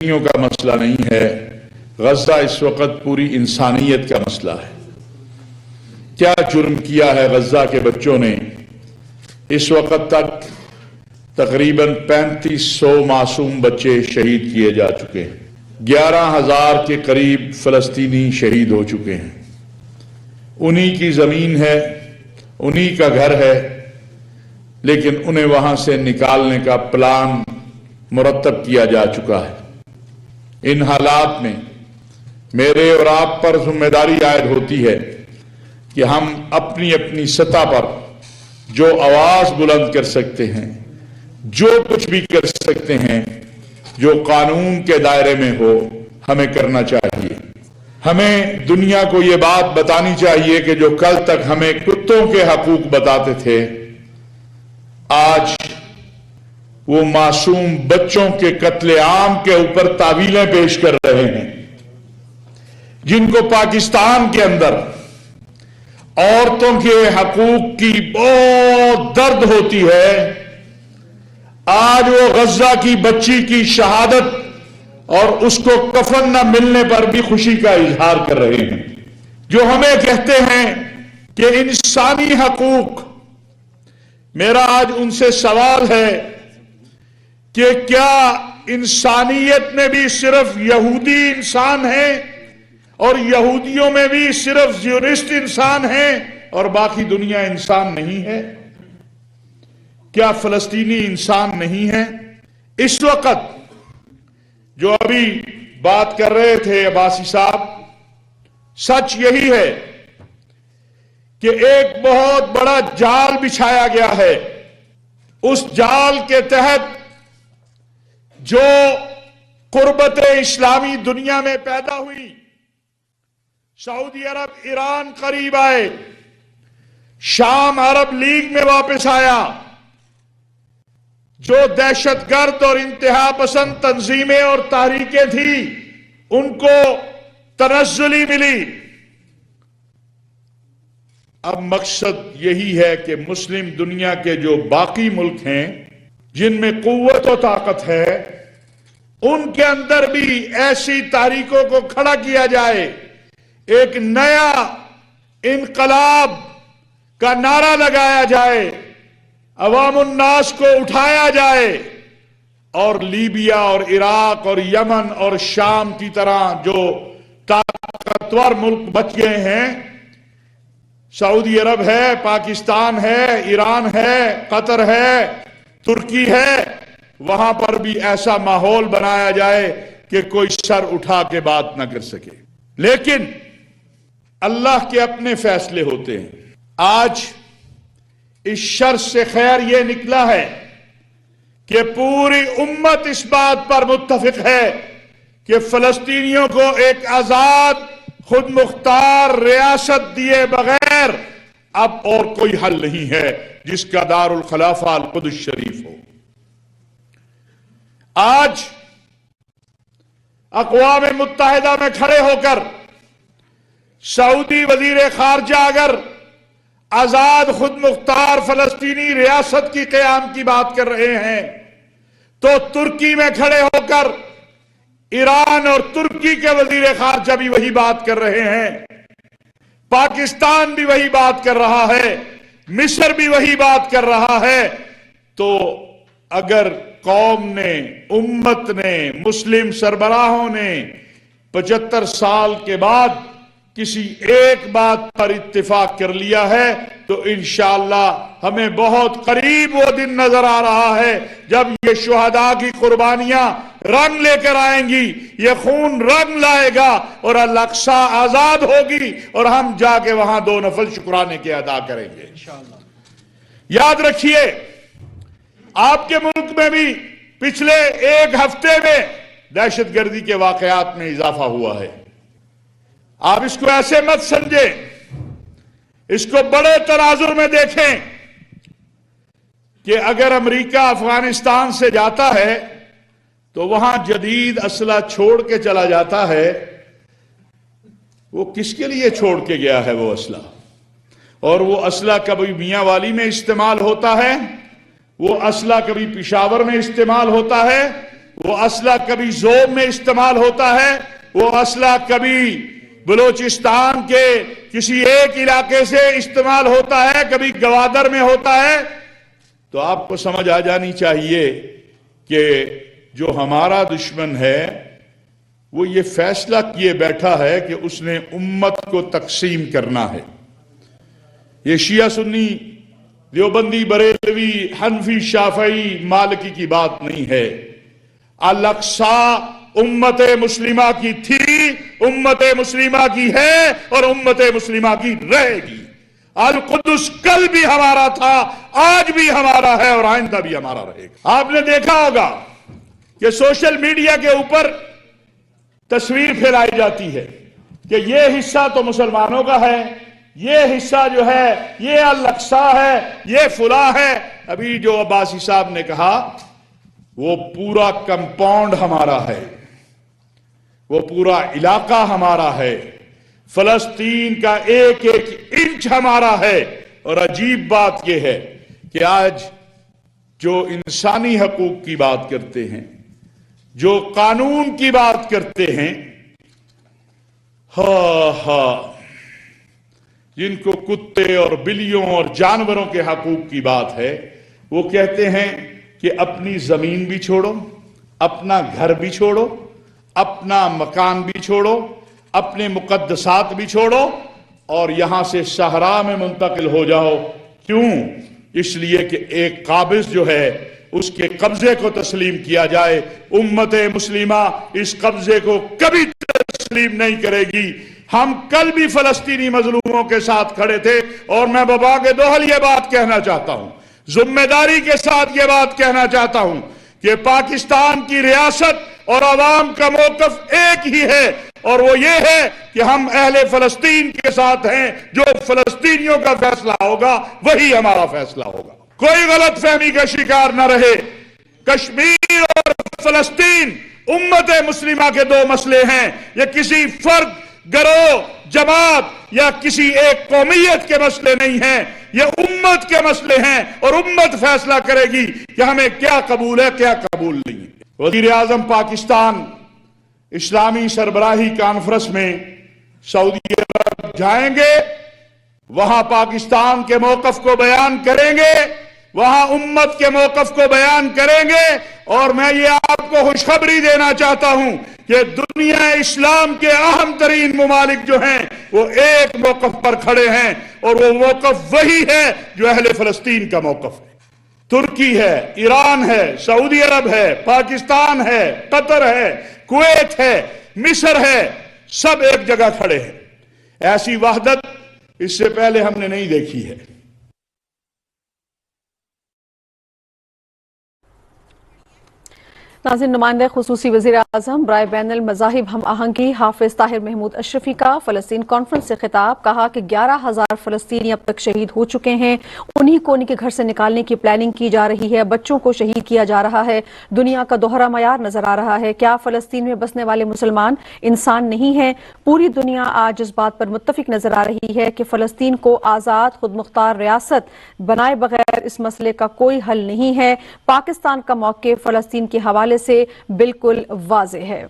کا مسئلہ نہیں ہے، غزہ اس وقت پوری انسانیت کا مسئلہ ہے۔ کیا جرم کیا ہے غزہ کے بچوں نے؟ اس وقت تک تقریباً 3500 معصوم بچے شہید کیے جا چکے ہیں، 11,000 کے قریب فلسطینی شہید ہو چکے ہیں۔ انہی کی زمین ہے، انہی کا گھر ہے، لیکن انہیں وہاں سے نکالنے کا پلان مرتب کیا جا چکا ہے۔ ان حالات میں میرے اور آپ پر ذمہ داری عائد ہوتی ہے کہ ہم اپنی اپنی سطح پر جو آواز بلند کر سکتے ہیں، جو کچھ بھی کر سکتے ہیں، جو قانون کے دائرے میں ہو، ہمیں کرنا چاہیے۔ ہمیں دنیا کو یہ بات بتانی چاہیے کہ جو کل تک ہمیں کتوں کے حقوق بتاتے تھے، آج وہ معصوم بچوں کے قتل عام کے اوپر تعویلیں پیش کر رہے ہیں، جن کو پاکستان کے اندر عورتوں کے حقوق کی بہت درد ہوتی ہے۔ آج وہ غزہ کی بچی کی شہادت اور اس کو کفن نہ ملنے پر بھی خوشی کا اظہار کر رہے ہیں۔ جو ہمیں کہتے ہیں کہ انسانی حقوق، میرا آج ان سے سوال ہے کہ کیا انسانیت میں بھی صرف یہودی انسان ہیں اور یہودیوں میں بھی صرف زیونسٹ انسان ہیں اور باقی دنیا انسان نہیں ہے؟ کیا فلسطینی انسان نہیں ہے؟ اس وقت جو ابھی بات کر رہے تھے عباسی صاحب، سچ یہی ہے کہ ایک بہت بڑا جال بچھایا گیا ہے۔ اس جال کے تحت جو قربت اسلامی دنیا میں پیدا ہوئی، سعودی عرب ایران قریب آئے، شام عرب لیگ میں واپس آیا، جو دہشت گرد اور انتہا پسند تنظیمیں اور تحریکیں تھیں ان کو تنزلی ملی۔ اب مقصد یہی ہے کہ مسلم دنیا کے جو باقی ملک ہیں جن میں قوت و طاقت ہے، ان کے اندر بھی ایسی تحریکوں کو کھڑا کیا جائے، ایک نیا انقلاب کا نعرہ لگایا جائے، عوام الناس کو اٹھایا جائے، اور لیبیا اور عراق اور یمن اور شام کی طرح جو طاقتور ملک بچ گئے ہیں، سعودی عرب ہے، پاکستان ہے، ایران ہے، قطر ہے، ترکی ہے، وہاں پر بھی ایسا ماحول بنایا جائے کہ کوئی سر اٹھا کے بات نہ کر سکے۔ لیکن اللہ کے اپنے فیصلے ہوتے ہیں۔ آج اس شر سے خیر یہ نکلا ہے کہ پوری امت اس بات پر متفق ہے کہ فلسطینیوں کو ایک آزاد خود مختار ریاست دیے بغیر اب اور کوئی حل نہیں ہے جس کا دار الخلافہ القدس شریف ہو۔ آج اقوام متحدہ میں کھڑے ہو کر سعودی وزیر خارجہ اگر آزاد خود مختار فلسطینی ریاست کی قیام کی بات کر رہے ہیں، تو ترکی میں کھڑے ہو کر ایران اور ترکی کے وزیر خارجہ بھی وہی بات کر رہے ہیں، پاکستان بھی وہی بات کر رہا ہے، مصر بھی وہی بات کر رہا ہے۔ تو اگر قوم نے، امت نے، مسلم سربراہوں نے 75 سال کے بعد کسی ایک بات پر اتفاق کر لیا ہے تو انشاءاللہ ہمیں بہت قریب وہ دن نظر آ رہا ہے جب یہ شہداء کی قربانیاں رنگ لے کر آئیں گی، یہ خون رنگ لائے گا اور الاقصی آزاد ہوگی اور ہم جا کے وہاں 2 نفل شکرانے کے ادا کریں گے انشاءاللہ۔ یاد رکھیے، آپ کے ملک میں بھی پچھلے 1 ہفتے میں دہشت گردی کے واقعات میں اضافہ ہوا ہے۔ آپ اس کو ایسے مت سمجھیں، اس کو بڑے تناظر میں دیکھیں کہ اگر امریکہ افغانستان سے جاتا ہے تو وہاں جدید اسلحہ چھوڑ کے چلا جاتا ہے، وہ کس کے لیے چھوڑ کے گیا ہے وہ اسلحہ؟ اور وہ اسلحہ کبھی میاں والی میں استعمال ہوتا ہے، وہ اسلحہ کبھی پشاور میں استعمال ہوتا ہے، وہ اسلحہ کبھی زوم میں استعمال ہوتا ہے، وہ اسلحہ کبھی بلوچستان کے کسی ایک علاقے سے استعمال ہوتا ہے، کبھی گوادر میں ہوتا ہے. تو آپ کو سمجھ آ جانی چاہیے کہ جو ہمارا دشمن ہے وہ یہ فیصلہ کیے بیٹھا ہے کہ اس نے امت کو تقسیم کرنا ہے. یہ شیعہ سنی، دیوبندی، بریلوی، حنفی، شافعی، مالکی کی بات نہیں ہے. الاقصی امت مسلمہ کی تھی، امت مسلمہ کی ہے اور امت مسلمہ کی رہے گی. القدس کل بھی ہمارا تھا، آج بھی ہمارا ہے اور آئندہ بھی ہمارا رہے گا. آپ نے دیکھا ہوگا کہ سوشل میڈیا کے اوپر تصویر پھیلائی جاتی ہے کہ یہ حصہ تو مسلمانوں کا ہے، یہ حصہ جو ہے یہ الاقصی ہے، یہ فلاں ہے. ابھی جو عباسی صاحب نے کہا وہ پورا کمپاؤنڈ ہمارا ہے، وہ پورا علاقہ ہمارا ہے، فلسطین کا ایک ایک انچ ہمارا ہے. اور عجیب بات یہ ہے کہ آج جو انسانی حقوق کی بات کرتے ہیں، جو قانون کی بات کرتے ہیں، جن کو کتے اور بلیوں اور جانوروں کے حقوق کی بات ہے، وہ کہتے ہیں کہ اپنی زمین بھی چھوڑو، اپنا گھر بھی چھوڑو، اپنا مکان بھی چھوڑو، اپنے مقدسات بھی چھوڑو اور یہاں سے صحرا میں منتقل ہو جاؤ. کیوں؟ اس لیے کہ ایک قابض جو ہے اس کے قبضے کو تسلیم کیا جائے. امت مسلمہ اس قبضے کو کبھی تسلیم نہیں کرے گی. ہم کل بھی فلسطینی مظلوموں کے ساتھ کھڑے تھے اور میں بابا کے دوہل یہ بات کہنا چاہتا ہوں، ذمہ داری کے ساتھ یہ بات کہنا چاہتا ہوں کہ پاکستان کی ریاست اور عوام کا موقف ایک ہی ہے اور وہ یہ ہے کہ ہم اہل فلسطین کے ساتھ ہیں. جو فلسطینیوں کا فیصلہ ہوگا وہی ہمارا فیصلہ ہوگا. کوئی غلط فہمی کا شکار نہ رہے. کشمیر اور فلسطین امت مسلمہ کے دو مسئلے ہیں. یہ کسی فرد، گروہ، جماعت یا کسی ایک قومیت کے مسئلے نہیں ہیں، یہ امت کے مسئلے ہیں اور امت فیصلہ کرے گی کہ ہمیں کیا قبول ہے کیا قبول نہیں ہے. وزیر اعظم پاکستان اسلامی سربراہی کانفرنس میں سعودی عرب جائیں گے، وہاں پاکستان کے موقف کو بیان کریں گے، وہاں امت کے موقف کو بیان کریں گے. اور میں یہ آپ کو خوشخبری دینا چاہتا ہوں کہ دنیا اسلام کے اہم ترین ممالک جو ہیں وہ ایک موقف پر کھڑے ہیں اور وہ موقف وہی ہے جو اہل فلسطین کا موقف ہے. ترکی ہے، ایران ہے، سعودی عرب ہے، پاکستان ہے، قطر ہے، کویت ہے، مصر ہے، سب ایک جگہ کھڑے ہیں. ایسی وحدت اس سے پہلے ہم نے نہیں دیکھی ہے. ناظرین، نمائندہ خصوصی وزیر اعظم برائے بین المذاہب ہم آہنگی حافظ طاہر محمود اشرفی کا فلسطین کانفرنس سے خطاب. کہا کہ 11,000 فلسطینی اب تک شہید ہو چکے ہیں، انہی کو ان کے گھر سے نکالنے کی پلاننگ کی جا رہی ہے، بچوں کو شہید کیا جا رہا ہے. دنیا کا دوہرا معیار نظر آ رہا ہے. کیا فلسطین میں بسنے والے مسلمان انسان نہیں ہیں؟ پوری دنیا آج اس بات پر متفق نظر آ رہی ہے کہ فلسطین کو آزاد خود مختار ریاست بنائے بغیر اس مسئلے کا کوئی حل نہیں ہے. پاکستان کا موقف فلسطین کے حوالے سے بالکل واضح ہے.